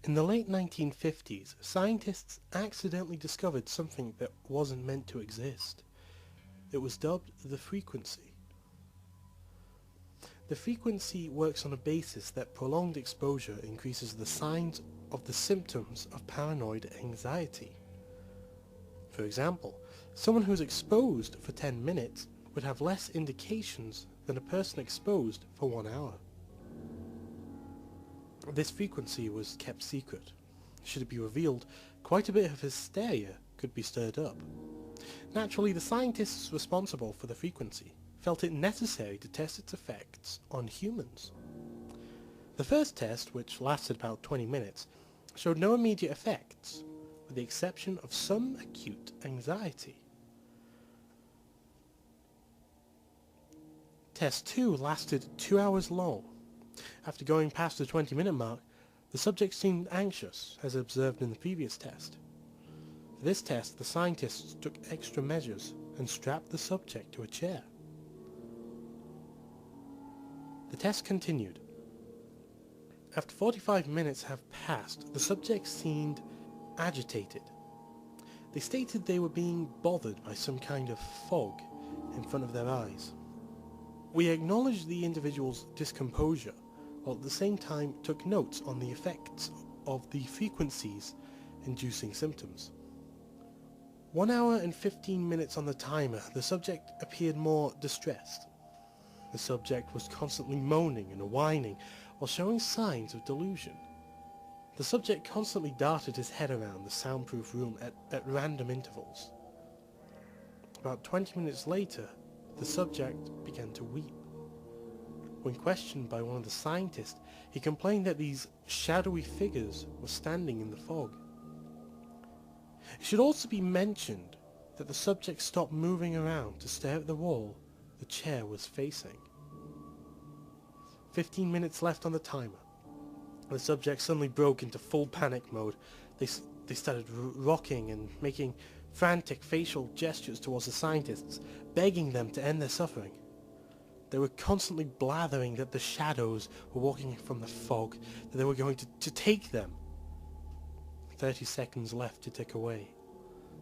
In the late 1950s, scientists accidentally discovered something that wasn't meant to exist. It was dubbed the frequency. The frequency works on a basis that prolonged exposure increases the signs of the symptoms of paranoid anxiety. For example, someone who is exposed for 10 minutes would have less indications than a person exposed for 1 hour. This frequency was kept secret. Should it be revealed, quite a bit of hysteria could be stirred up. Naturally, the scientists responsible for the frequency felt it necessary to test its effects on humans. The first test, which lasted about 20 minutes, showed no immediate effects, with the exception of some acute anxiety. Test 2 lasted 2 hours long. After going past the 20-minute mark, the subject seemed anxious, as observed in the previous test. For this test, the scientists took extra measures and strapped the subject to a chair. The test continued. After 45 minutes have passed, the subject seemed agitated. They stated they were being bothered by some kind of fog in front of their eyes. We acknowledged the individual's discomposure, while at the same time took notes on the effects of the frequencies inducing symptoms. 1 hour and 15 minutes on the timer, the subject appeared more distressed. The subject was constantly moaning and whining while showing signs of delusion. The subject constantly darted his head around the soundproof room at random intervals. About 20 minutes later, the subject began to weep. When questioned by one of the scientists, he complained that these shadowy figures were standing in the fog. It should also be mentioned that the subject stopped moving around to stare at the wall the chair was facing. 15 minutes left on the timer. The subject suddenly broke into full panic mode. They started rocking and making frantic facial gestures towards the scientists, begging them to end their suffering. They were constantly blathering that the shadows were walking from the fog, that they were going to take them. 30 seconds left to tick away.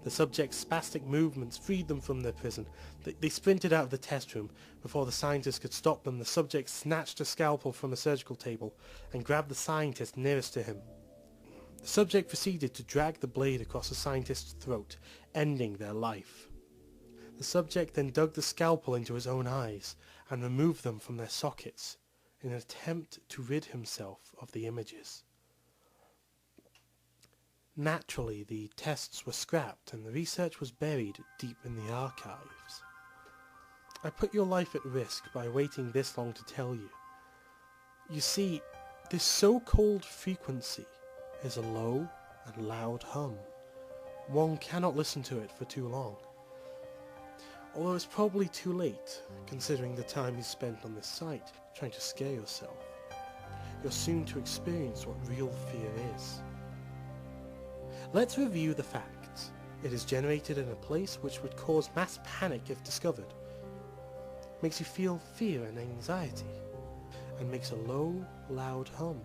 The subject's spastic movements freed them from their prison. They sprinted out of the test room. Before the scientists could stop them, the subject snatched a scalpel from a surgical table and grabbed the scientist nearest to him. The subject proceeded to drag the blade across the scientist's throat, ending their life. The subject then dug the scalpel into his own eyes and removed them from their sockets in an attempt to rid himself of the images. Naturally, the tests were scrapped and the research was buried deep in the archives. I put your life at risk by waiting this long to tell you. You see, this so-called frequency is a low and loud hum. One cannot listen to it for too long. Although it's probably too late, considering the time you spent on this site trying to scare yourself. You're soon to experience what real fear is. Let's review the facts. It is generated in a place which would cause mass panic if discovered. Makes you feel fear and anxiety. And makes a low, loud hum.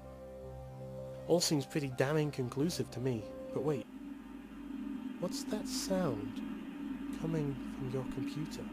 All seems pretty damning conclusive to me. But wait. What's that sound coming from your computer?